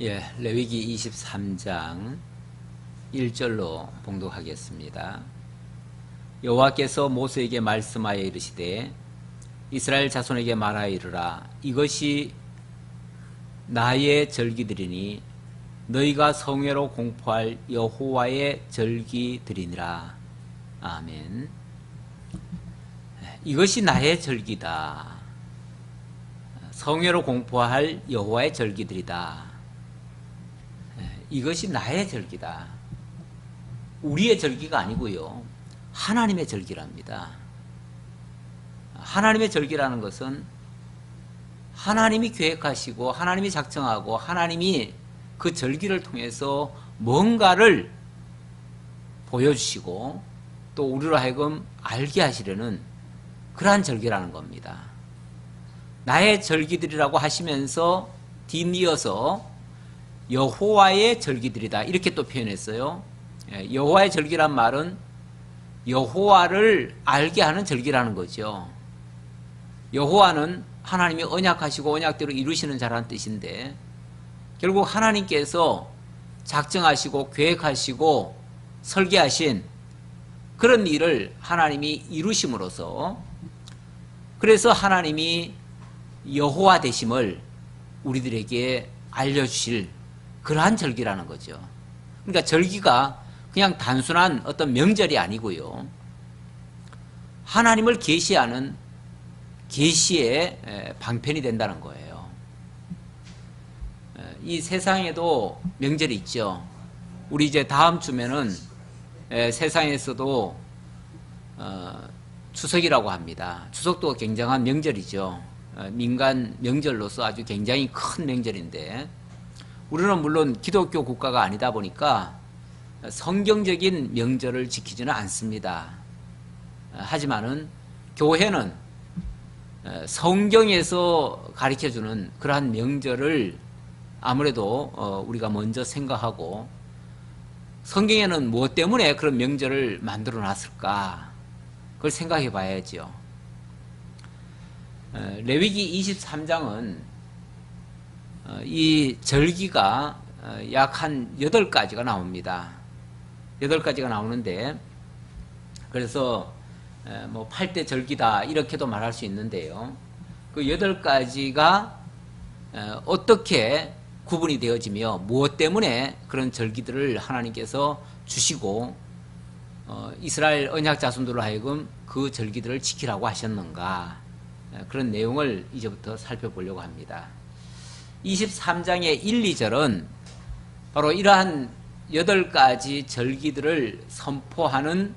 예, 레위기 23장 1절로 봉독하겠습니다. 여호와께서 모세에게 말씀하여 이르시되 이스라엘 자손에게 말하여 이르라. 이것이 나의 절기들이니 너희가 성회로 공포할 여호와의 절기들이니라. 아멘. 이것이 나의 절기다. 성회로 공포할 여호와의 절기들이다. 이것이 나의 절기다. 우리의 절기가 아니고요. 하나님의 절기랍니다. 하나님의 절기라는 것은 하나님이 계획하시고 하나님이 작정하고 하나님이 그 절기를 통해서 뭔가를 보여주시고 또 우리로 하여금 알게 하시려는 그러한 절기라는 겁니다. 나의 절기들이라고 하시면서 뒤이어서 여호와의 절기들이다 이렇게 또 표현했어요. 여호와의 절기란 말은 여호와를 알게 하는 절기라는 거죠. 여호와는 하나님이 언약하시고 언약대로 이루시는 자라는 뜻인데 결국 하나님께서 작정하시고 계획하시고 설계하신 그런 일을 하나님이 이루심으로써 그래서 하나님이 여호와 되심을 우리들에게 알려주실 그러한 절기라는 거죠. 그러니까 절기가 그냥 단순한 어떤 명절이 아니고요. 하나님을 계시하는 계시의 방편이 된다는 거예요. 이 세상에도 명절이 있죠. 우리 이제 다음 주면은 세상에서도 추석이라고 합니다. 추석도 굉장한 명절이죠. 민간 명절로서 아주 굉장히 큰 명절인데 우리는 물론 기독교 국가가 아니다 보니까 성경적인 명절을 지키지는 않습니다. 하지만은 교회는 성경에서 가르쳐주는 그러한 명절을 아무래도 우리가 먼저 생각하고 성경에는 무엇 때문에 그런 명절을 만들어 놨을까 그걸 생각해 봐야죠. 레위기 23장은 이 절기가 약 한 8가지가 나옵니다. 8가지가 나오는데 그래서 뭐 8대 절기다 이렇게도 말할 수 있는데요. 그 8가지가 어떻게 구분이 되어지며 무엇 때문에 그런 절기들을 하나님께서 주시고 이스라엘 언약 자손들로 하여금 그 절기들을 지키라고 하셨는가 그런 내용을 이제부터 살펴보려고 합니다. 23장의 1, 2절은 바로 이러한 8가지 절기들을 선포하는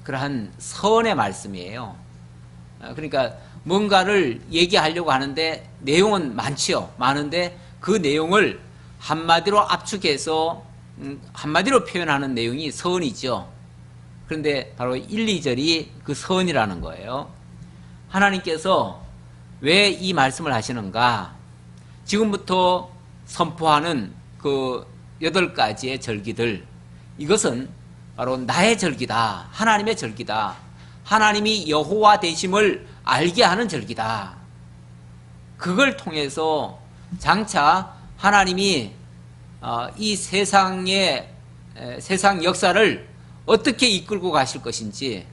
그러한 선의 말씀이에요. 그러니까 뭔가를 얘기하려고 하는데 내용은 많지요. 많은데 그 내용을 한마디로 압축해서 한마디로 표현하는 내용이 선이죠. 그런데 바로 1, 2절이 그 선이라는 거예요. 하나님께서 왜 이 말씀을 하시는가? 지금부터 선포하는 그 8가지의 절기들, 이것은 바로 나의 절기다. 하나님의 절기다. 하나님이 여호와 되심을 알게 하는 절기다. 그걸 통해서 장차 하나님이 이 세상 역사를 어떻게 이끌고 가실 것인지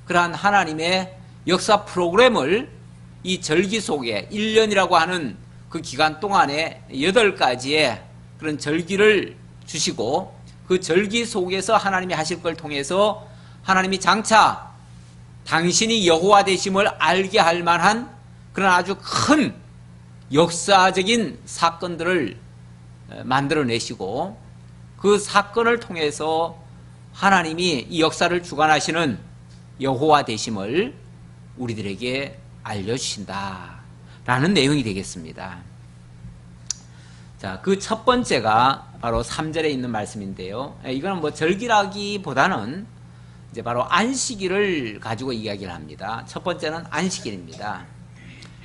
그러한 하나님의 역사 프로그램을 이 절기 속에 1년이라고 하는 그 기간 동안에 8가지의 그런 절기를 주시고 그 절기 속에서 하나님이 하실 걸 통해서 하나님이 장차 당신이 여호와 되심을 알게 할 만한 그런 아주 큰 역사적인 사건들을 만들어내시고 그 사건을 통해서 하나님이 이 역사를 주관하시는 여호와 되심을 우리들에게 알려주신다 라는 내용이 되겠습니다. 자, 그 첫 번째가 바로 3절에 있는 말씀인데요. 이거는 뭐 절기라기보다는 이제 바로 안식일을 가지고 이야기를 합니다. 첫 번째는 안식일입니다.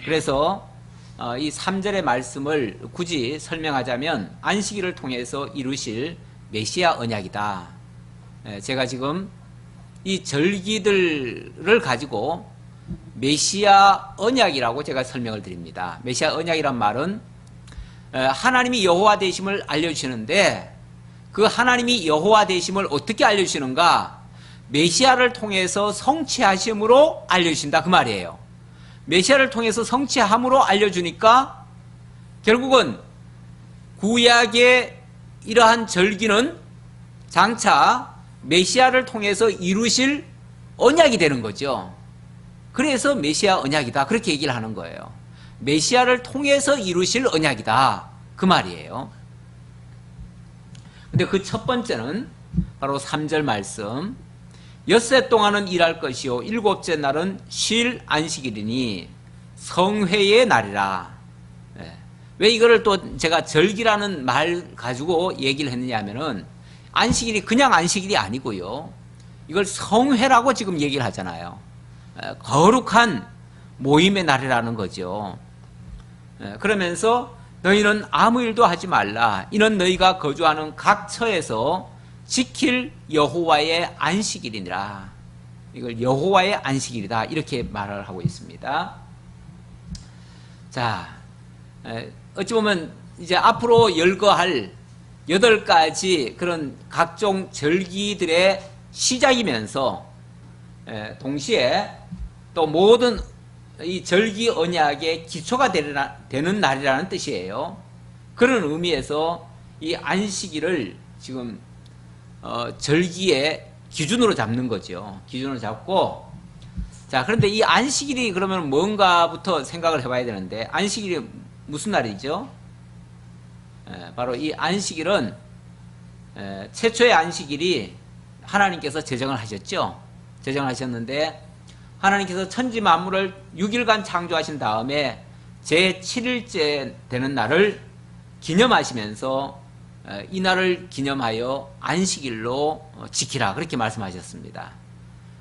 그래서 이 3절의 말씀을 굳이 설명하자면 안식일을 통해서 이루실 메시아 언약이다. 제가 지금 이 절기들을 가지고 메시아 언약이라고 제가 설명을 드립니다. 메시아 언약이란 말은 하나님이 여호와 되심을 알려주시는데 그 하나님이 여호와 되심을 어떻게 알려주시는가? 메시아를 통해서 성취하심으로 알려주신다 그 말이에요. 메시아를 통해서 성취함으로 알려주니까 결국은 구약의 이러한 절기는 장차 메시아를 통해서 이루실 언약이 되는 거죠. 그래서 메시아 언약이다 그렇게 얘기를 하는 거예요. 메시아를 통해서 이루실 언약이다 그 말이에요. 근데 그 첫 번째는 바로 3절 말씀, 엿새 동안은 일할 것이요 일곱째 날은 쉴 안식일이니 성회의 날이라. 왜 이거를 또 제가 절기라는 말 가지고 얘기를 했느냐 하면은 안식일이 그냥 안식일이 아니고요, 이걸 성회라고 지금 얘기를 하잖아요. 거룩한 모임의 날이라는 거죠. 그러면서 너희는 아무 일도 하지 말라. 이는 너희가 거주하는 각 처에서 지킬 여호와의 안식일이니라. 이걸 여호와의 안식일이다 이렇게 말을 하고 있습니다. 자, 어찌 보면 이제 앞으로 열거할 8가지 그런 각종 절기들의 시작이면서 동시에 또 모든 이 절기 언약의 기초가 되는 날이라는 뜻이에요. 그런 의미에서 이 안식일을 지금 절기의 기준으로 잡는 거죠. 기준으로 잡고, 자, 그런데 이 안식일이 그러면 뭔가부터 생각을 해봐야 되는데, 안식일이 무슨 날이죠? 바로 이 안식일은 최초의 안식일이 하나님께서 제정을 하셨죠. 제정하셨는데 하나님께서 천지 만물을 6일간 창조하신 다음에 제7일째 되는 날을 기념하시면서 이 날을 기념하여 안식일로 지키라 그렇게 말씀하셨습니다.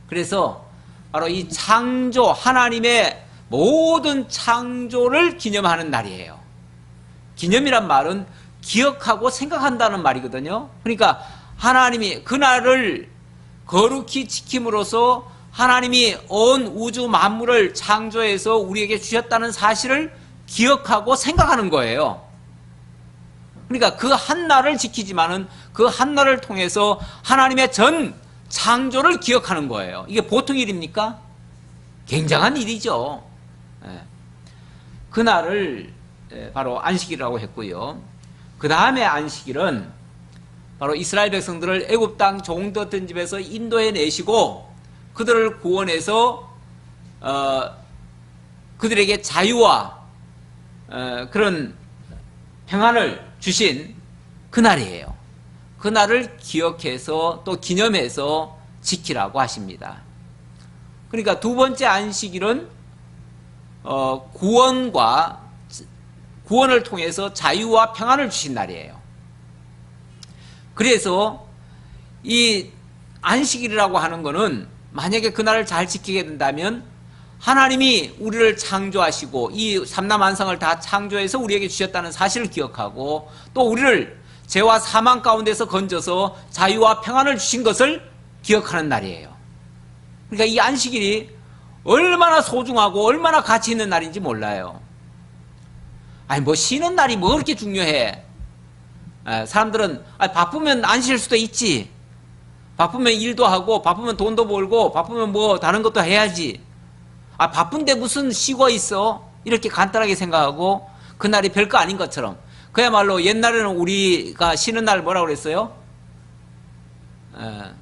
그래서 바로 이 창조, 하나님의 모든 창조를 기념하는 날이에요. 기념이란 말은 기억하고 생각한다는 말이거든요. 그러니까 하나님이 그날을 거룩히 지킴으로써 하나님이 온 우주 만물을 창조해서 우리에게 주셨다는 사실을 기억하고 생각하는 거예요. 그러니까 그 한 날을 지키지만은 그 한 날을 통해서 하나님의 전 창조를 기억하는 거예요. 이게 보통 일입니까? 굉장한 일이죠. 그 날을 바로 안식일이라고 했고요. 그 다음에 안식일은 바로 이스라엘 백성들을 애굽 땅 종되었던 집에서 인도해 내시고 그들을 구원해서 그들에게 자유와 그런 평안을 주신 그날이에요. 그날을 기억해서 또 기념해서 지키라고 하십니다. 그러니까 두 번째 안식일은 구원을 통해서 자유와 평안을 주신 날이에요. 그래서 이 안식일이라고 하는 것은 만약에 그날을 잘 지키게 된다면 하나님이 우리를 창조하시고 이 삼라만상을 다 창조해서 우리에게 주셨다는 사실을 기억하고 또 우리를 죄와 사망 가운데서 건져서 자유와 평안을 주신 것을 기억하는 날이에요. 그러니까 이 안식일이 얼마나 소중하고 얼마나 가치 있는 날인지 몰라요. 아니 뭐 쉬는 날이 뭐 그렇게 중요해. 사람들은 바쁘면 안 쉴 수도 있지. 바쁘면 일도 하고 바쁘면 돈도 벌고 바쁘면 뭐 다른 것도 해야지. 바쁜데 무슨 쉬고 있어? 이렇게 간단하게 생각하고 그날이 별거 아닌 것처럼. 그야말로 옛날에는 우리가 쉬는 날 뭐라고 그랬어요?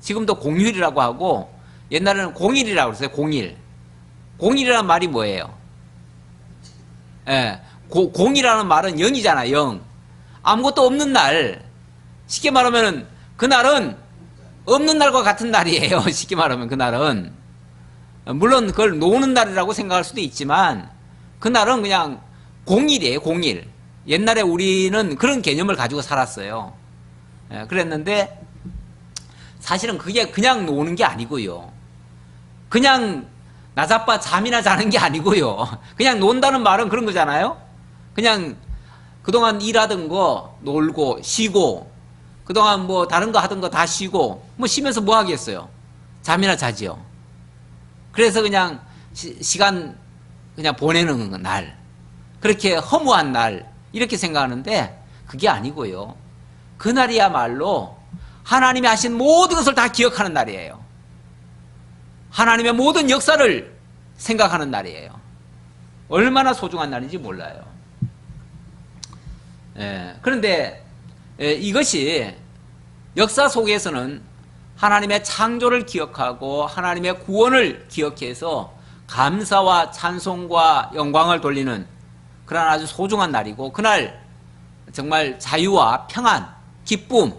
지금도 공휴일이라고 하고 옛날에는 공일이라고 그랬어요. 공일. 공일이라는 말이 뭐예요? 공이라는 말은 0이잖아. 0. 아무것도 없는 날. 쉽게 말하면 그날은 없는 날과 같은 날이에요. 쉽게 말하면 그날은. 물론 그걸 노는 날이라고 생각할 수도 있지만 그날은 그냥 공일이에요. 공일. 옛날에 우리는 그런 개념을 가지고 살았어요. 그랬는데 사실은 그게 그냥 노는 게 아니고요. 그냥 나자빠 잠이나 자는 게 아니고요. 그냥 논다는 말은 그런 거잖아요. 그냥 그동안 일하던 거 놀고 쉬고 그동안 뭐 다른 거 하던 거 다 쉬고 뭐 쉬면서 뭐 하겠어요. 잠이나 자지요. 그래서 그냥 시간 그냥 보내는 날, 그렇게 허무한 날, 이렇게 생각하는데 그게 아니고요. 그날이야말로 하나님이 하신 모든 것을 다 기억하는 날이에요. 하나님의 모든 역사를 생각하는 날이에요. 얼마나 소중한 날인지 몰라요. 그런데 이것이 역사 속에서는 하나님의 창조를 기억하고 하나님의 구원을 기억해서 감사와 찬송과 영광을 돌리는 그런 아주 소중한 날이고, 그날 정말 자유와 평안, 기쁨,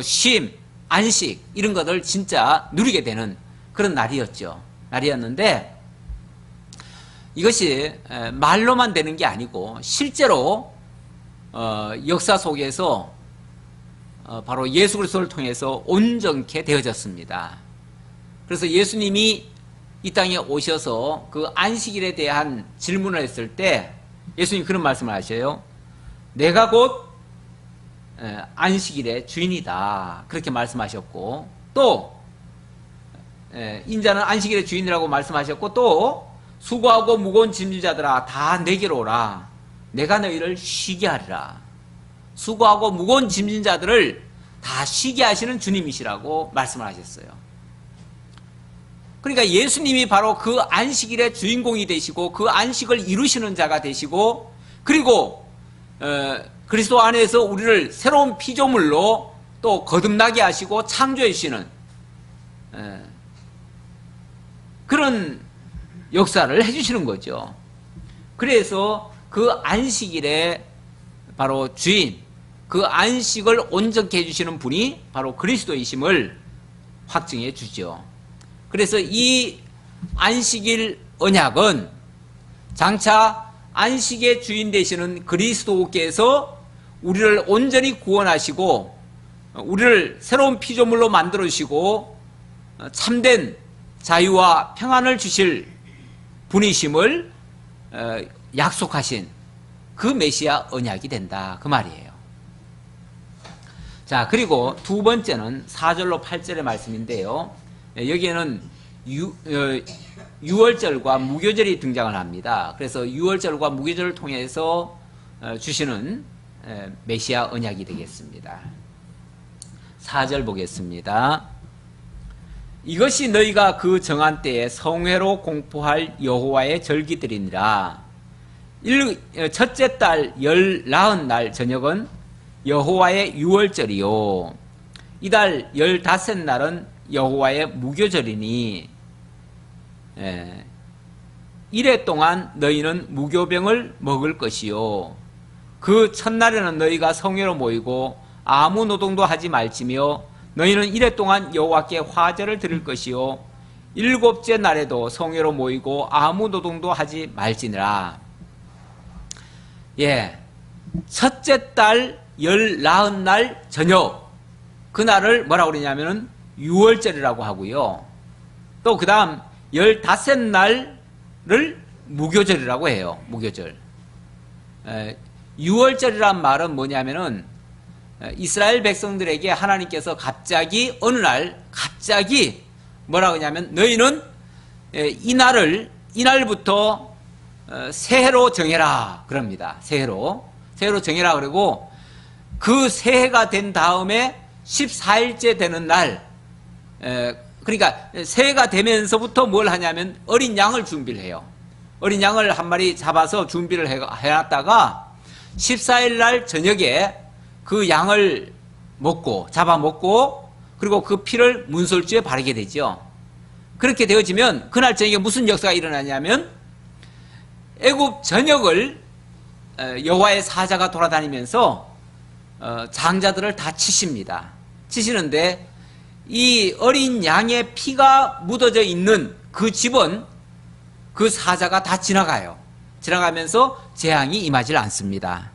쉼, 안식 이런 것을 진짜 누리게 되는 그런 날이었는데 이것이 말로만 되는 게 아니고 실제로 역사 속에서 바로 예수 그리스도를 통해서 온전케 되어졌습니다. 그래서 예수님이 이 땅에 오셔서 그 안식일에 대한 질문을 했을 때 예수님이 그런 말씀을 하셔요. 내가 곧 안식일의 주인이다, 그렇게 말씀하셨고, 또 인자는 안식일의 주인이라고 말씀하셨고, 또 수고하고 무거운 짐진 자들아 다 내게로 오라, 내가 너희를 쉬게 하리라. 수고하고 무거운 짐진 자들을 다 쉬게 하시는 주님이시라고 말씀을 하셨어요. 그러니까 예수님이 바로 그 안식일의 주인공이 되시고 그 안식을 이루시는 자가 되시고, 그리고 그리스도 안에서 우리를 새로운 피조물로 또 거듭나게 하시고 창조해 주시는 그런 역사를 해주시는 거죠. 그래서 그 안식일의 바로 주인, 그 안식을 온전케 해주시는 분이 바로 그리스도이심을 확증해 주죠. 그래서 이 안식일 언약은 장차 안식의 주인 되시는 그리스도께서 우리를 온전히 구원하시고 우리를 새로운 피조물로 만들어주시고 참된 자유와 평안을 주실 분이심을 약속하신 그 메시아 언약이 된다, 그 말이에요. 자, 그리고 두 번째는 4절로 8절의 말씀인데요. 여기에는 유월절과 무교절이 등장을 합니다. 그래서 유월절과 무교절을 통해서 주시는 메시아 언약이 되겠습니다. 4절 보겠습니다. 이것이 너희가 그 정한 때에 성회로 공포할 여호와의 절기들이니라. 첫째 달 나흔 날 저녁은 여호와의 유월절이요, 이달 15날은 여호와의 무교절이니 이래 동안 너희는 무교병을 먹을 것이요, 그 첫날에는 너희가 성회로 모이고 아무 노동도 하지 말지며 너희는 이래 동안 여호와께 화제를 드릴 것이요, 일곱째 날에도 성회로 모이고 아무 노동도 하지 말지니라. 첫째 달 나흔 날 저녁, 그날을 뭐라고 그러냐면은 유월절이라고 하고요, 또 그 다음 15날을 무교절이라고 해요. 무교절. 유월절이란 말은 뭐냐면은 이스라엘 백성들에게 하나님께서 갑자기 어느 날 갑자기 뭐라고 하냐면 너희는 이날부터 새해로 정해라 그럽니다. 새해로 정해라 그러고, 그 새해가 된 다음에 14일째 되는 날, 그러니까 새해가 되면서부터 뭘 하냐면 어린 양을 준비를 해요. 어린 양을 한 마리 잡아서 준비를 해놨다가 14일 날 저녁에 그 양을 잡아먹고 그리고 그 피를 문설주에 바르게 되죠. 그렇게 되어지면 그날 저녁에 무슨 역사가 일어나냐면 애굽 전역을 여호와의 사자가 돌아다니면서 장자들을 다 치십니다. 치시는데 이 어린 양의 피가 묻어져 있는 그 집은 그 사자가 다 지나가요. 지나가면서 재앙이 임하지 않습니다.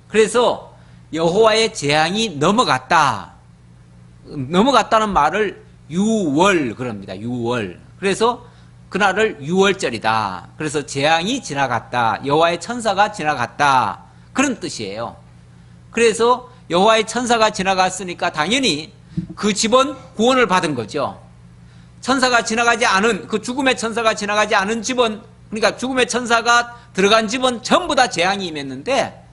그래서 여호와의 재앙이 넘어갔다는 말을 유월 그럽니다. 유월. 그래서 그날을 유월절이다. 그래서 재앙이 지나갔다, 여호와의 천사가 지나갔다, 그런 뜻이에요. 그래서 여호와의 천사가 지나갔으니까 당연히 그 집은 구원을 받은 거죠. 천사가 지나가지 않은, 그 죽음의 천사가 지나가지 않은 집은, 그러니까 죽음의 천사가 들어간 집은 전부 다 재앙이 임했는데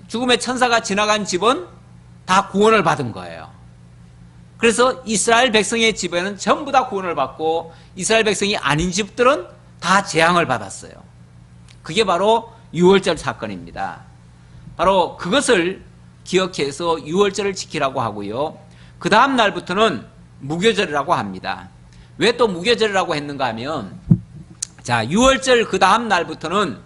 죽음의 천사가 지나간 집은 다 구원을 받은 거예요. 그래서 이스라엘 백성의 집에는 전부 다 구원을 받고 이스라엘 백성이 아닌 집들은 다 재앙을 받았어요. 그게 바로 유월절 사건입니다. 바로 그것을 기억해서 유월절을 지키라고 하고요. 그 다음 날부터는 무교절이라고 합니다. 왜 또 무교절이라고 했는가 하면, 자, 유월절 그 다음 날부터는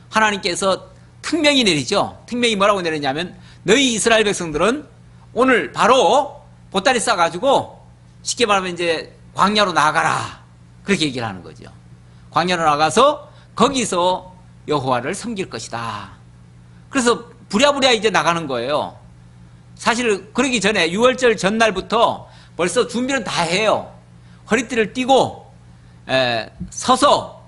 하나님께서 특명이 내리죠. 특명이 뭐라고 내리냐면, 너희 이스라엘 백성들은 오늘 바로 보따리 싸가지고 쉽게 말하면 이제 광야로 나가라, 그렇게 얘기를 하는 거죠. 광야로 나가서 거기서 여호와를 섬길 것이다. 그래서 부랴부랴 이제 나가는 거예요. 사실 그러기 전에 유월절 전날부터 벌써 준비는 다 해요. 허리띠를 띠고 서서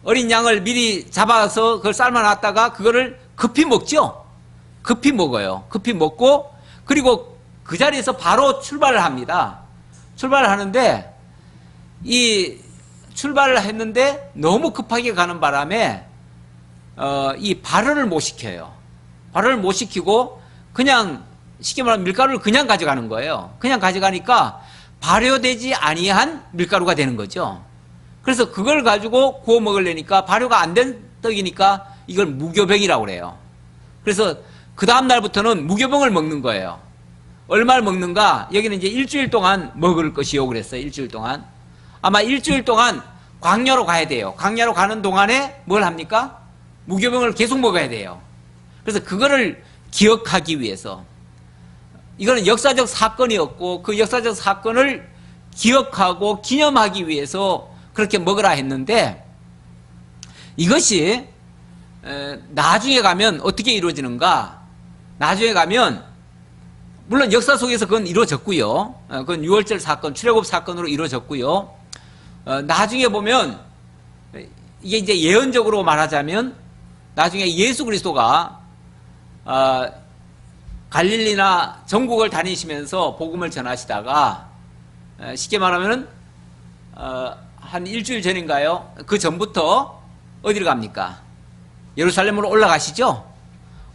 어린 양을 미리 잡아서 그걸 삶아놨다가 그거를 급히 먹죠. 급히 먹어요. 급히 먹고 그리고 그 자리에서 바로 출발을 합니다. 출발을 하는데 이 출발을 했는데 너무 급하게 가는 바람에 이 발효를 못 시켜요. 발효를 못 시키고 그냥 쉽게 말하면 밀가루를 그냥 가져가는 거예요. 그냥 가져가니까 발효되지 아니한 밀가루가 되는 거죠. 그래서 그걸 가지고 구워 먹으려니까 발효가 안 된 떡이니까 이걸 무교병이라고 그래요. 그래서 그 다음 날부터는 무교병을 먹는 거예요. 얼마를 먹는가? 여기는 이제 일주일 동안 먹을 것이요 그랬어요. 일주일 동안. 아마 일주일 동안 광야로 가야 돼요. 광야로 가는 동안에 뭘 합니까? 무교병을 계속 먹어야 돼요. 그래서 그거를 기억하기 위해서, 이거는 역사적 사건이었고 그 역사적 사건을 기억하고 기념하기 위해서 그렇게 먹으라 했는데, 이것이 나중에 가면 어떻게 이루어지는가? 나중에 가면 물론 역사 속에서 그건 이루어졌고요. 그건 유월절 사건, 출애굽 사건으로 이루어졌고요. 나중에 보면 이게 이제 예언적으로 말하자면 나중에 예수 그리스도가 갈릴리나 전국을 다니시면서 복음을 전하시다가 쉽게 말하면 한 일주일 전인가요? 그 전부터 어디를 갑니까? 예루살렘으로 올라가시죠?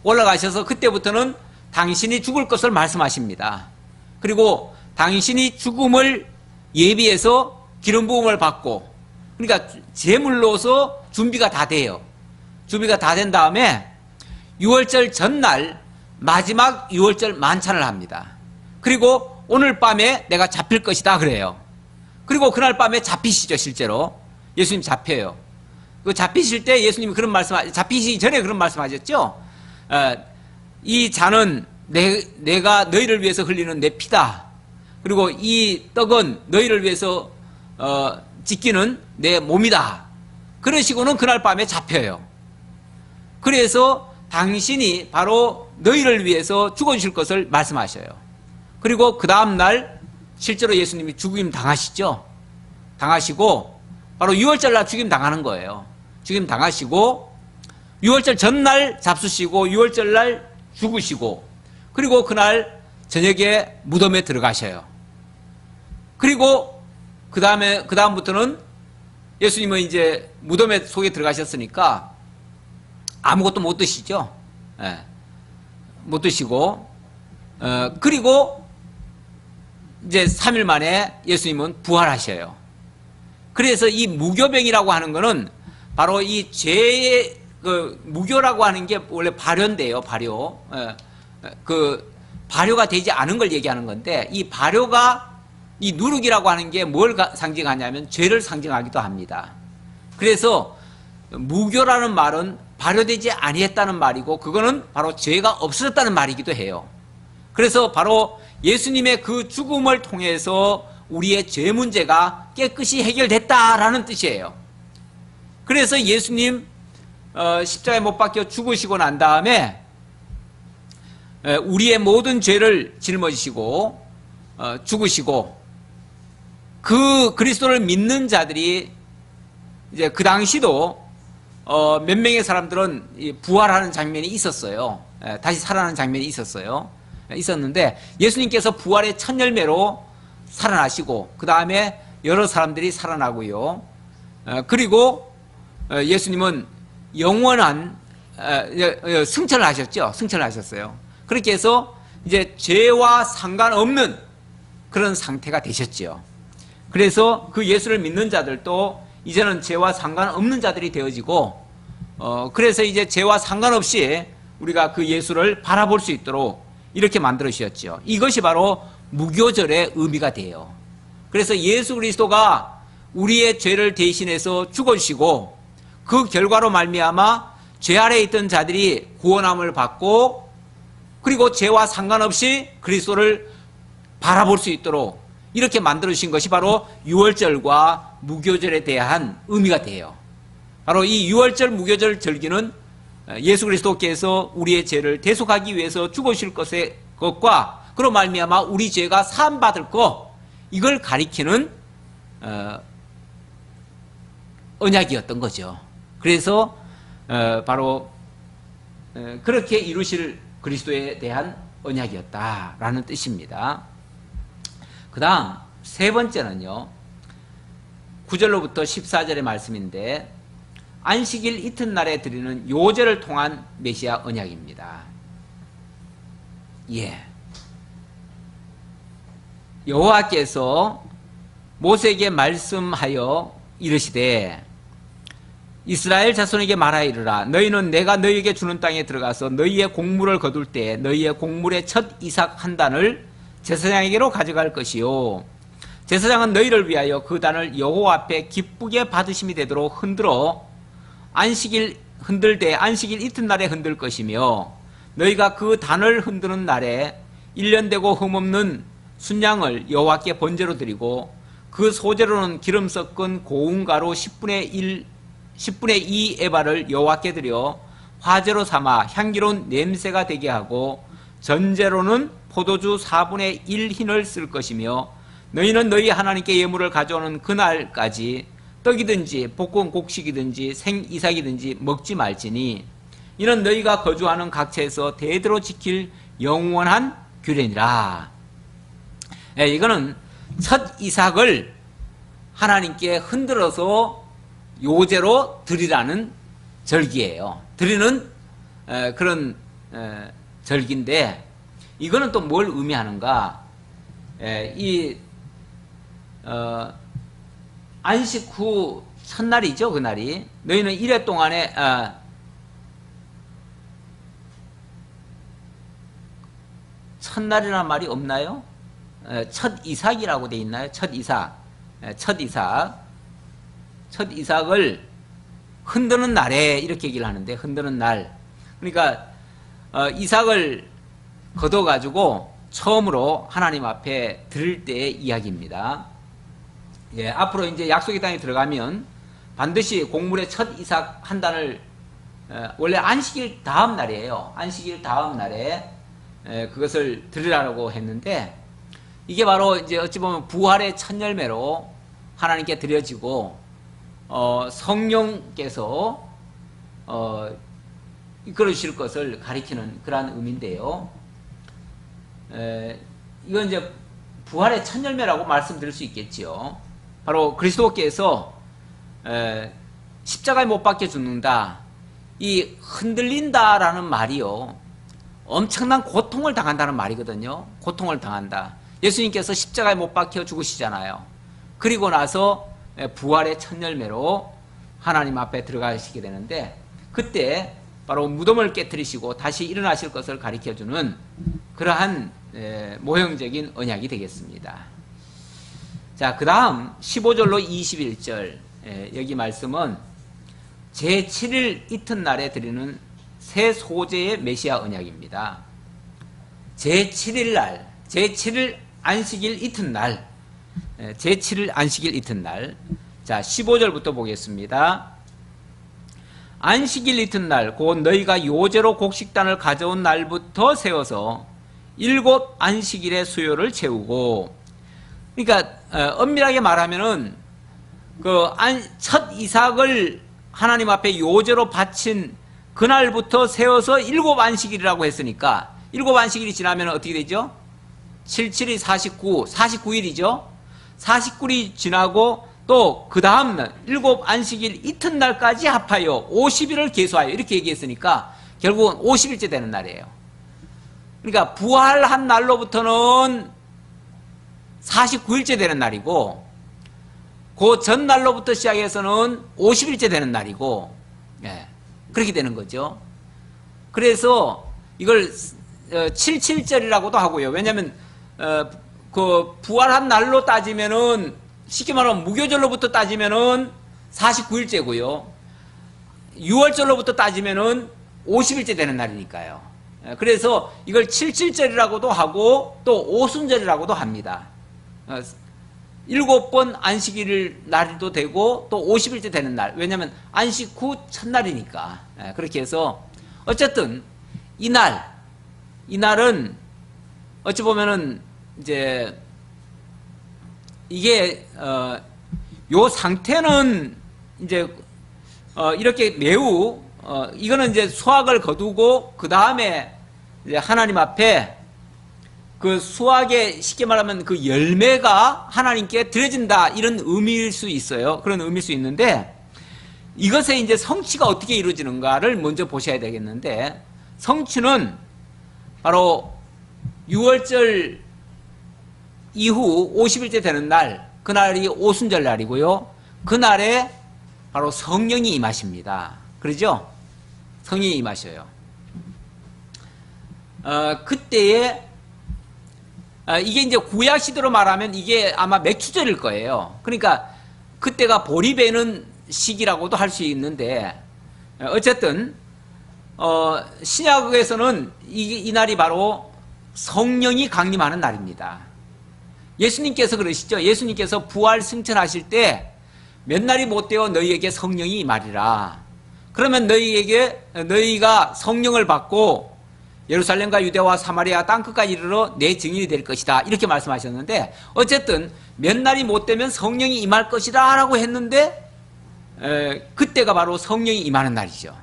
올라가셔서 그때부터는 당신이 죽을 것을 말씀하십니다. 그리고 당신이 죽음을 예비해서 기름 부음을 받고, 그러니까 제물로서 준비가 다 돼요. 준비가 다 된 다음에 유월절 전날 마지막 유월절 만찬을 합니다. 그리고 오늘 밤에 내가 잡힐 것이다 그래요. 그리고 그날 밤에 잡히시죠. 실제로 예수님 잡혀요. 그 잡히실 때 예수님이 그런 말씀, 잡히시기 전에 그런 말씀하셨죠. 이 잔은 내가 너희를 위해서 흘리는 내 피다. 그리고 이 떡은 너희를 위해서 찢기는 내 몸이다. 그러시고는 그날 밤에 잡혀요. 그래서 당신이 바로 너희를 위해서 죽어주실 것을 말씀하셔요. 그리고 그 다음날 실제로 예수님이 죽임 당하시죠. 당하시고 바로 유월절날 죽임 당하는 거예요. 죽임 당하시고 유월절 전날 잡수시고 유월절날 죽으시고 그리고 그날 저녁에 무덤에 들어가셔요. 그리고 그 다음부터는 예수님은 이제 무덤에 속에 들어가셨으니까 아무것도 못 드시죠. 예. 못 드시고 그리고 이제 3일 만에 예수님은 부활하셔요. 그래서 이 무교병이라고 하는 거는 바로 이 죄의 그 무교라고 하는 게 원래 발효인데요. 발효. 그 발효가 되지 않은 걸 얘기하는 건데, 이 발효가 이 누룩이라고 하는 게 뭘 상징하냐면 죄를 상징하기도 합니다. 그래서 무교라는 말은 발효되지 아니했다는 말이고, 그거는 바로 죄가 없어졌다는 말이기도 해요. 그래서 바로 예수님의 그 죽음을 통해서 우리의 죄 문제가 깨끗이 해결됐다라는 뜻이에요. 그래서 예수님 십자가에 못 박혀 죽으시고 난 다음에 우리의 모든 죄를 짊어지시고 죽으시고, 그 그리스도를 믿는 자들이 이제 그 당시도 몇 명의 사람들은 부활하는 장면이 있었어요. 다시 살아나는 장면이 있었는데 예수님께서 부활의 첫 열매로 살아나시고 그 다음에 여러 사람들이 살아나고요. 그리고 예수님은 영원한 승천을 하셨죠. 승천을 하셨어요. 그렇게 해서 이제 죄와 상관없는 그런 상태가 되셨죠. 그래서 그 예수를 믿는 자들도 이제는 죄와 상관없는 자들이 되어지고, 그래서 이제 죄와 상관없이 우리가 그 예수를 바라볼 수 있도록 이렇게 만들어 주셨죠. 이것이 바로 무교절의 의미가 돼요. 그래서 예수 그리스도가 우리의 죄를 대신해서 죽어주시고, 그 결과로 말미암아 죄 아래에 있던 자들이 구원함을 받고, 그리고 죄와 상관없이 그리스도를 바라볼 수 있도록 이렇게 만들어주신 것이 바로 유월절과 무교절에 대한 의미가 돼요. 바로 이 유월절, 무교절 절기는 예수 그리스도께서 우리의 죄를 대속하기 위해서 죽으실 것과 그로 말미암아 우리 죄가 사함받을 것, 이걸 가리키는 언약이었던 거죠. 그래서 바로 그렇게 이루실 그리스도에 대한 언약이었다라는 뜻입니다. 그 다음 세 번째는요, 9절로부터 14절의 말씀인데, 안식일 이튿날에 드리는 요제를 통한 메시아 언약입니다. 예. 여호와께서 모세에게 말씀하여 이르시되, 이스라엘 자손에게 말하여 이르라. 너희는 내가 너희에게 주는 땅에 들어가서 너희의 곡물을 거둘 때 너희의 곡물의 첫 이삭 한 단을 제사장에게로 가져갈 것이요, 제사장은 너희를 위하여 그 단을 여호와 앞에 기쁘게 받으심이 되도록 흔들 때 안식일 이튿날에 흔들 것이며, 너희가 그 단을 흔드는 날에 1년 되고 흠없는 순양을 여호와께 번제로 드리고, 그 소제로는 기름 섞은 고운 가루 10분의 2 에바를 여호와께 드려 화제로 삼아 향기로운 냄새가 되게 하고, 전제로는 포도주 4분의 1 흰을 쓸 것이며, 너희는 너희 하나님께 예물을 가져오는 그날까지 떡이든지 볶은 곡식이든지 생이삭이든지 먹지 말지니, 이는 너희가 거주하는 각처에서 대대로 지킬 영원한 규례니라. 이거는 첫 이삭을 하나님께 흔들어서 요제로 드리라는 절기예요. 드리는 그런 절기인데, 이거는 또 뭘 의미하는가? 안식 후 첫날이죠, 그날이. 너희는 이래 동안에 첫날이라는 말이 없나요? 첫 이삭이라고 돼 있나요? 첫 이삭. 첫 이삭을 흔드는 날에 이렇게 얘기를 하는데, 흔드는 날. 그러니까 이삭을 걷어가지고 처음으로 하나님 앞에 드릴 때의 이야기입니다. 예, 앞으로 이제 약속의 땅에 들어가면 반드시 곡물의 첫 이삭 한 단을, 원래 안식일 다음 날이에요. 안식일 다음 날에 그것을 드리라고 했는데, 이게 바로 이제 어찌 보면 부활의 첫 열매로 하나님께 드려지고, 성령께서 이끌어 주실 것을 가리키는 그러한 의미인데요. 이건 이제 부활의 첫 열매라고 말씀드릴 수 있겠지요. 바로 그리스도께서 십자가에 못 박혀 죽는다, 이 흔들린다라는 말이요, 엄청난 고통을 당한다는 말이거든요. 고통을 당한다. 예수님께서 십자가에 못 박혀 죽으시잖아요. 그리고 나서 부활의 첫 열매로 하나님 앞에 들어가시게 되는데, 그때 바로 무덤을 깨뜨리시고 다시 일어나실 것을 가리켜주는 그러한 모형적인 언약이 되겠습니다. 자, 그 다음 15절로 21절, 여기 말씀은 제7일 이튿날에 드리는 새 소재의 메시아 언약입니다. 제7일 날, 제7일 안식일 이튿날, 제7일 안식일 이튿날. 자, 15절부터 보겠습니다. 안식일 이튿날 곧 너희가 요제로 곡식단을 가져온 날부터 세워서 7 안식일의 수요를 채우고, 그러니까 엄밀하게 말하면은 첫 이삭을 하나님 앞에 요제로 바친 그날부터 세워서 7 안식일이라고 했으니까, 7 안식일이 지나면 어떻게 되죠? 7, 7이 49, 49일이죠. 49일이 지나고 또 그 다음 일곱 안식일 이튿날까지 합하여 50일을 계수하여 이렇게 얘기했으니까 결국은 50일째 되는 날이에요. 그러니까 부활한 날로부터는 49일째 되는 날이고 그 전날로부터 시작해서는 50일째 되는 날이고, 예, 그렇게 되는 거죠. 그래서 이걸 77절이라고도 하고요. 왜냐하면 그 부활한 날로 따지면은 쉽게 말하면 무교절로부터 따지면은 49일째고요. 6월절로부터 따지면은 50일째 되는 날이니까요. 그래서 이걸 77절이라고도 하고 또 오순절이라고도 합니다. 7번 안식일 날도 되고 또 50일째 되는 날. 왜냐하면 안식 후 첫날이니까. 그렇게 해서 어쨌든 이날은 어찌 보면은 이제 이게 요 상태는 이제 이렇게 매우 이거는 이제 수확을 거두고 그 다음에 이제 하나님 앞에 그 수확의 쉽게 말하면 그 열매가 하나님께 드려진다 이런 의미일 수 있어요. 그런 의미일 수 있는데 이것의 이제 성취가 어떻게 이루어지는가를 먼저 보셔야 되겠는데 성취는 바로 6월절 이후 50일째 되는 날, 그날이 오순절 날이고요. 그날에 바로 성령이 임하십니다. 그러죠? 성령이 임하셔요. 그때에 이게 이제 구약 시대로 말하면 이게 아마 맥추절일 거예요. 그러니까 그때가 보리 베는 시기라고도 할 수 있는데 어쨌든 신약에서는 이 날이 바로 성령이 강림하는 날입니다. 예수님께서 그러시죠. 예수님께서 부활 승천하실 때 몇 날이 못 되어 너희에게 성령이 임하리라. 그러면 너희가 성령을 받고 예루살렘과 유대와 사마리아 땅끝까지 이르러 내 증인이 될 것이다. 이렇게 말씀하셨는데 어쨌든 몇 날이 못 되면 성령이 임할 것이다 라고 했는데 그때가 바로 성령이 임하는 날이죠.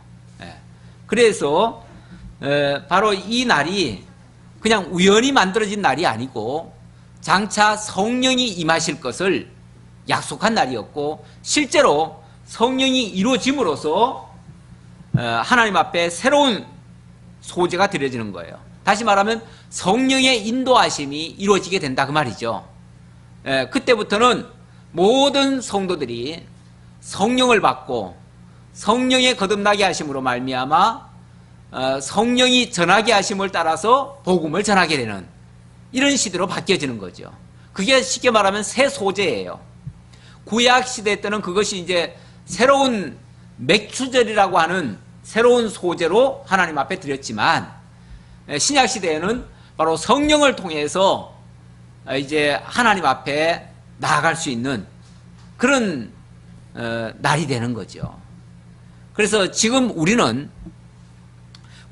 그래서 바로 이 날이 그냥 우연히 만들어진 날이 아니고 장차 성령이 임하실 것을 약속한 날이었고 실제로 성령이 이루어짐으로써 하나님 앞에 새로운 소재가 드려지는 거예요. 다시 말하면 성령의 인도하심이 이루어지게 된다 그 말이죠. 그때부터는 모든 성도들이 성령을 받고 성령의 거듭나게 하심으로 말미암아 성령이 전하게 하심을 따라서 복음을 전하게 되는 이런 시대로 바뀌어지는 거죠. 그게 쉽게 말하면 새 소재예요. 구약 시대 때는 그것이 이제 새로운 맥추절이라고 하는 새로운 소재로 하나님 앞에 드렸지만 신약 시대에는 바로 성령을 통해서 이제 하나님 앞에 나아갈 수 있는 그런 날이 되는 거죠. 그래서 지금 우리는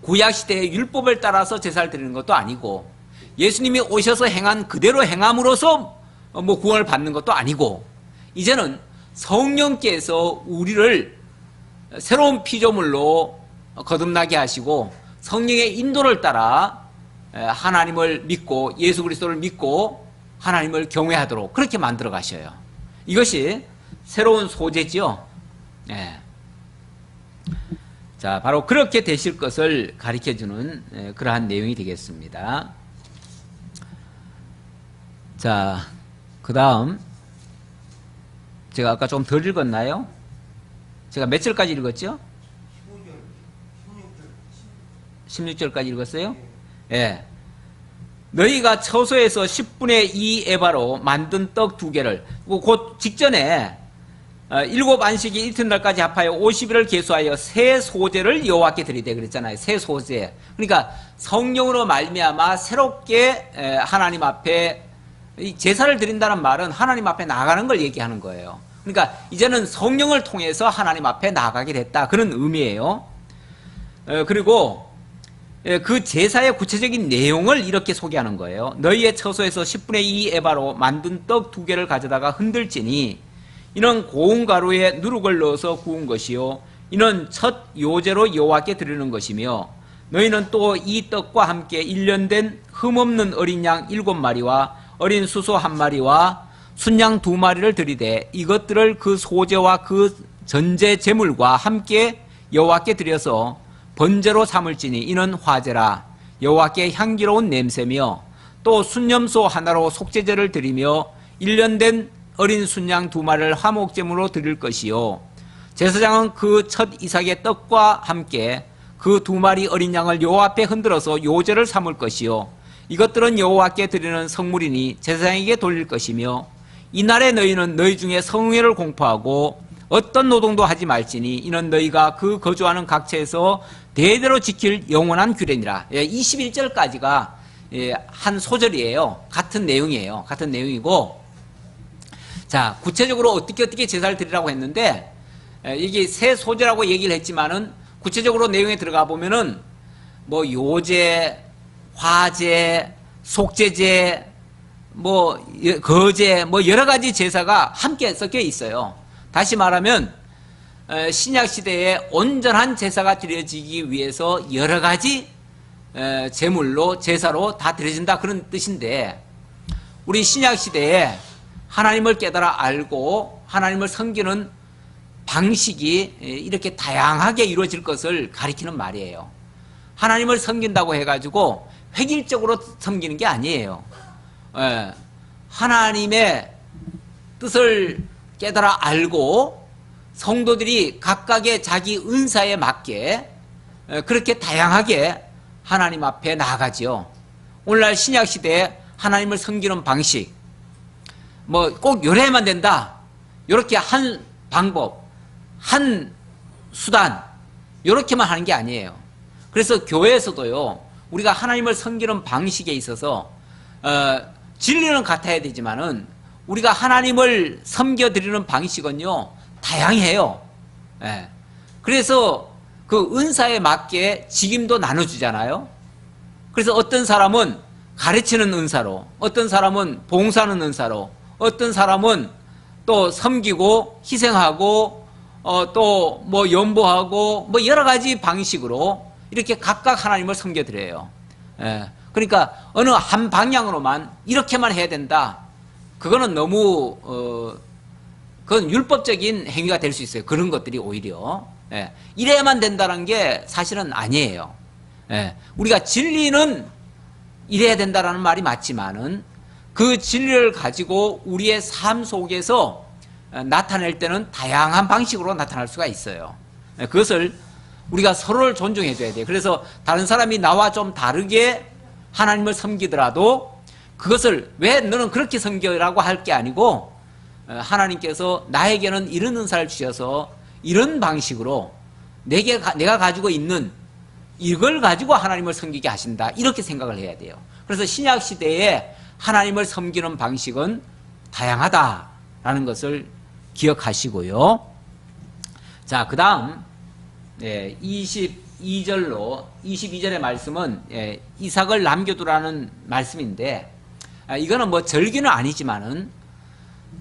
구약 시대의 율법을 따라서 제사를 드리는 것도 아니고 예수님이 오셔서 행한 그대로 행함으로써 뭐 구원을 받는 것도 아니고 이제는 성령께서 우리를 새로운 피조물로 거듭나게 하시고 성령의 인도를 따라 하나님을 믿고 예수 그리스도를 믿고 하나님을 경외하도록 그렇게 만들어 가셔요. 이것이 새로운 소재지요. 자, 바로 그렇게 되실 것을 가르쳐주는 그러한 내용이 되겠습니다. 자, 그 다음 제가 아까 좀 덜 읽었나요? 제가 몇 절까지 읽었죠? 16절까지 읽었어요? 예. 너희가 처소에서 10분의 2 에바로 만든 떡 2개를 곧 직전에 7 안식이 이튿날까지 합하여 50일을 계수하여 새 소재를 여호와께 드리되 그랬잖아요. 새 소재. 그러니까 성령으로 말미암아 새롭게 하나님 앞에 제사를 드린다는 말은 하나님 앞에 나아가는 걸 얘기하는 거예요. 그러니까 이제는 성령을 통해서 하나님 앞에 나아가게 됐다. 그런 의미예요. 그리고 그 제사의 구체적인 내용을 이렇게 소개하는 거예요. 너희의 처소에서 10분의 2 에바로 만든 떡 2개를 가져다가 흔들지니 이는 고운 가루에 누룩을 넣어서 구운 것이요 이는 첫 요제로 여호와께 드리는 것이며 너희는 또 이 떡과 함께 1년 된 흠없는 어린 양 7마리와 어린 수소 1마리와 순양 2마리를 드리되 이것들을 그 소제와 그 전제 제물과 함께 여호와께 드려서 번제로 삼을지니 이는 화제라. 여호와께 향기로운 냄새며 또 순염소 하나로 속죄제를 드리며 1년 된 어린 순양 2마리를 화목제물로 드릴 것이요 제사장은 그 첫 이삭의 떡과 함께 그 2마리 어린 양을 여호와 앞에 흔들어서 요제를 삼을 것이요 이것들은 여호와께 드리는 성물이니 제사장에게 돌릴 것이며 이날에 너희는 너희 중에 성회를 공포하고 어떤 노동도 하지 말지니 이는 너희가 그 거주하는 각처에서 대대로 지킬 영원한 규례니라. 21절까지가 한 소절이에요. 같은 내용이에요. 같은 내용이고, 자, 구체적으로 어떻게 제사를 드리라고 했는데, 이게 세 소절하고 얘기를 했지만은 구체적으로 내용에 들어가 보면은 뭐 요제, 화제, 속죄제, 뭐 거제, 뭐 여러 가지 제사가 함께 섞여 있어요. 다시 말하면 신약 시대에 온전한 제사가 드려지기 위해서 여러 가지 제물로 제사로 다 드려진다 그런 뜻인데, 우리 신약 시대에 하나님을 깨달아 알고 하나님을 섬기는 방식이 이렇게 다양하게 이루어질 것을 가리키는 말이에요. 하나님을 섬긴다고 해가지고 획일적으로 섬기는 게 아니에요. 하나님의 뜻을 깨달아 알고 성도들이 각각의 자기 은사에 맞게 그렇게 다양하게 하나님 앞에 나아가지요. 오늘날 신약 시대에 하나님을 섬기는 방식, 뭐 꼭 요래야만 된다, 이렇게 한 방법, 한 수단, 이렇게만 하는 게 아니에요. 그래서 교회에서도요, 우리가 하나님을 섬기는 방식에 있어서 진리는 같아야 되지만은 우리가 하나님을 섬겨드리는 방식은요 다양해요. 그래서 그 은사에 맞게 직임도 나눠주잖아요. 그래서 어떤 사람은 가르치는 은사로, 어떤 사람은 봉사하는 은사로, 어떤 사람은 또 섬기고 희생하고 또 뭐 연보하고 뭐 여러 가지 방식으로 이렇게 각각 하나님을 섬겨드려요. 그러니까 어느 한 방향으로만 이렇게만 해야 된다, 그거는 너무 그건 율법적인 행위가 될 수 있어요. 그런 것들이 오히려 이래야만 된다는 게 사실은 아니에요. 우리가 진리는 이래야 된다라는 말이 맞지만은 그 진리를 가지고 우리의 삶 속에서 나타낼 때는 다양한 방식으로 나타날 수가 있어요. 그것을 우리가 서로를 존중해 줘야 돼요. 그래서 다른 사람이 나와 좀 다르게 하나님을 섬기더라도 그것을 왜 너는 그렇게 섬겨라고 할 게 아니고, 하나님께서 나에게는 이런 은사를 주셔서 이런 방식으로 내가 가지고 있는 이걸 가지고 하나님을 섬기게 하신다, 이렇게 생각을 해야 돼요. 그래서 신약 시대에 하나님을 섬기는 방식은 다양하다라는 것을 기억하시고요. 자, 그 다음 22절의 말씀은 이삭을 남겨두라는 말씀인데, 이거는 뭐 절기는 아니지만은,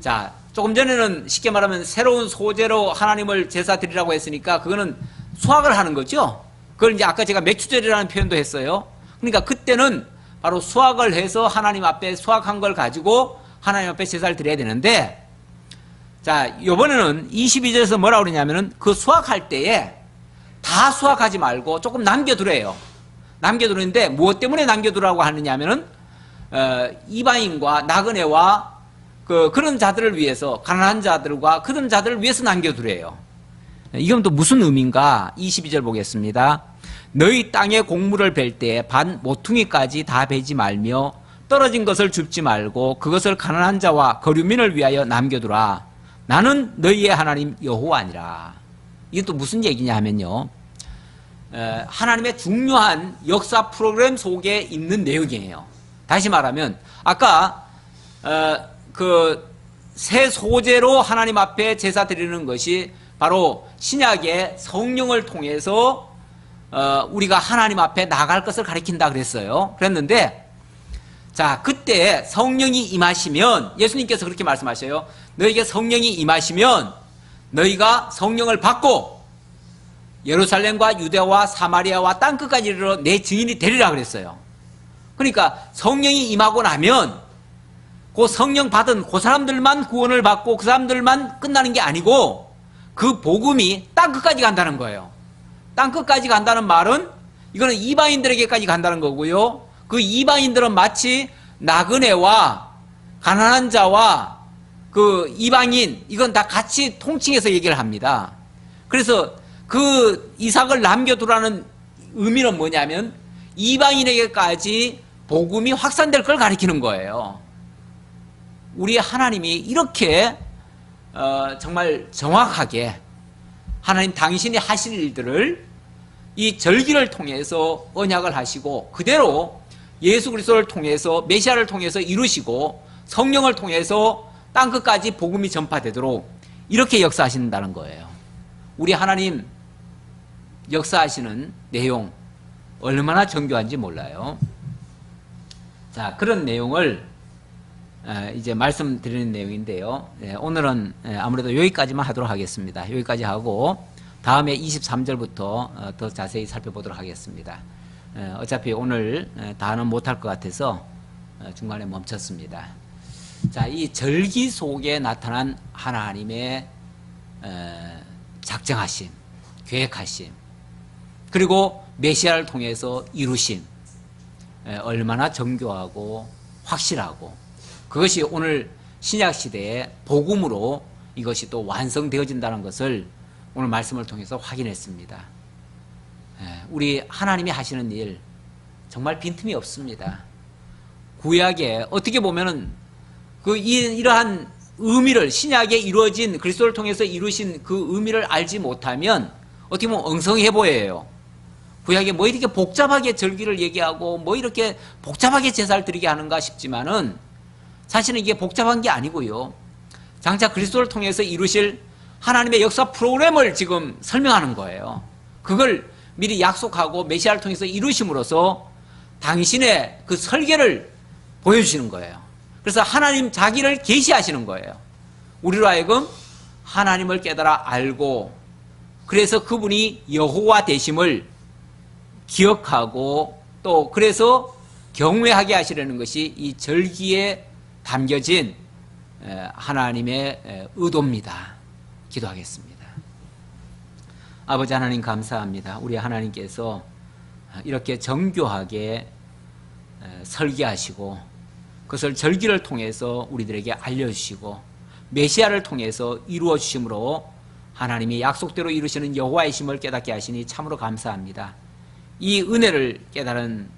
자, 조금 전에는 쉽게 말하면 새로운 소재로 하나님을 제사 드리라고 했으니까 그거는 수확을 하는 거죠. 그걸 이제 아까 제가 맥추절이라는 표현도 했어요. 그러니까 그때는 바로 수확을 해서 하나님 앞에 수확한 걸 가지고 하나님 앞에 제사를 드려야 되는데, 자, 요번에는 22절에서 뭐라고 그러냐면은 그 수확할 때에 다 수확하지 말고 조금 남겨두래요. 남겨두는데 무엇 때문에 남겨두라고 하느냐면은 이방인과 나그네와 그런 자들을 위해서, 가난한 자들과 그런 자들을 위해서 남겨두래요. 이건 또 무슨 의미인가? 22절 보겠습니다. 너희 땅에 곡물을 벨 때 반 모퉁이까지 다 베지 말며 떨어진 것을 줍지 말고 그것을 가난한 자와 거류민을 위하여 남겨두라. 나는 너희의 하나님 여호와니라. 이게 또 무슨 얘기냐 하면요, 하나님의 중요한 역사 프로그램 속에 있는 내용이에요. 다시 말하면 아까 그 새 소재로 하나님 앞에 제사 드리는 것이 바로 신약의 성령을 통해서 우리가 하나님 앞에 나갈 것을 가리킨다 그랬어요. 그랬는데, 자, 그때 성령이 임하시면, 예수님께서 그렇게 말씀하셔요. 너에게 성령이 임하시면 너희가 성령을 받고 예루살렘과 유대와 사마리아와 땅끝까지 이르러 내 증인이 되리라 그랬어요. 그러니까 성령이 임하고 나면 그 성령 받은 그 사람들만 구원을 받고 그 사람들만 끝나는 게 아니고 그 복음이 땅끝까지 간다는 거예요. 땅끝까지 간다는 말은 이거는 이방인들에게까지 간다는 거고요. 그 이방인들은 마치 나그네와 가난한 자와 그 이방인 이건 다 같이 통칭해서 얘기를 합니다. 그래서 그 이삭을 남겨두라는 의미는 뭐냐면 이방인에게까지 복음이 확산될 걸 가리키는 거예요. 우리 하나님이 이렇게 정말 정확하게 하나님 당신이 하실 일들을 이 절기를 통해서 언약을 하시고 그대로 예수 그리스도를 통해서 메시아를 통해서 이루시고 성령을 통해서 땅끝까지 복음이 전파되도록 이렇게 역사하신다는 거예요. 우리 하나님 역사하시는 내용 얼마나 정교한지 몰라요. 자, 그런 내용을 이제 말씀드리는 내용인데요. 오늘은 아무래도 여기까지만 하도록 하겠습니다. 여기까지 하고 다음에 23절부터 더 자세히 살펴보도록 하겠습니다. 어차피 오늘 다는 못할 것 같아서 중간에 멈췄습니다. 자, 이 절기 속에 나타난 하나님의 작정하심, 계획하심, 그리고 메시아를 통해서 이루심, 얼마나 정교하고 확실하고 그것이 오늘 신약시대의 복음으로 이것이 또 완성되어진다는 것을 오늘 말씀을 통해서 확인했습니다. 우리 하나님이 하시는 일 정말 빈틈이 없습니다. 구약에 어떻게 보면은 이러한 의미를 신약에 이루어진 그리스도를 통해서 이루신 그 의미를 알지 못하면 어떻게 보면 엉성해 보여요. 구약에 뭐 이렇게 복잡하게 절기를 얘기하고 뭐 이렇게 복잡하게 제사를 드리게 하는가 싶지만은 사실은 이게 복잡한 게 아니고요. 장차 그리스도를 통해서 이루실 하나님의 역사 프로그램을 지금 설명하는 거예요. 그걸 미리 약속하고 메시아를 통해서 이루심으로써 당신의 그 설계를 보여주시는 거예요. 그래서 하나님 자기를 계시하시는 거예요. 우리로 하여금 하나님을 깨달아 알고 그래서 그분이 여호와 되심을 기억하고 또 그래서 경외하게 하시려는 것이 이 절기에 담겨진 하나님의 의도입니다. 기도하겠습니다. 아버지 하나님 감사합니다. 우리 하나님께서 이렇게 정교하게 설계하시고 그것을 절기를 통해서 우리들에게 알려주시고 메시아를 통해서 이루어 주심으로 하나님이 약속대로 이루시는 여호와의 심을 깨닫게 하시니 참으로 감사합니다. 이 은혜를 깨달은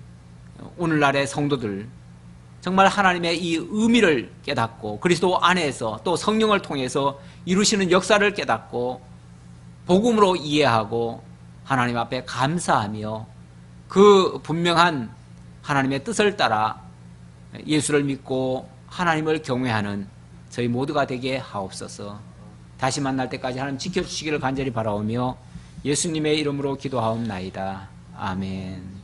오늘날의 성도들 정말 하나님의 이 의미를 깨닫고 그리스도 안에서 또 성령을 통해서 이루시는 역사를 깨닫고 복음으로 이해하고 하나님 앞에 감사하며 그 분명한 하나님의 뜻을 따라 예수를 믿고 하나님을 경외하는 저희 모두가 되게 하옵소서. 다시 만날 때까지 하나님 지켜주시기를 간절히 바라오며 예수님의 이름으로 기도하옵나이다. 아멘.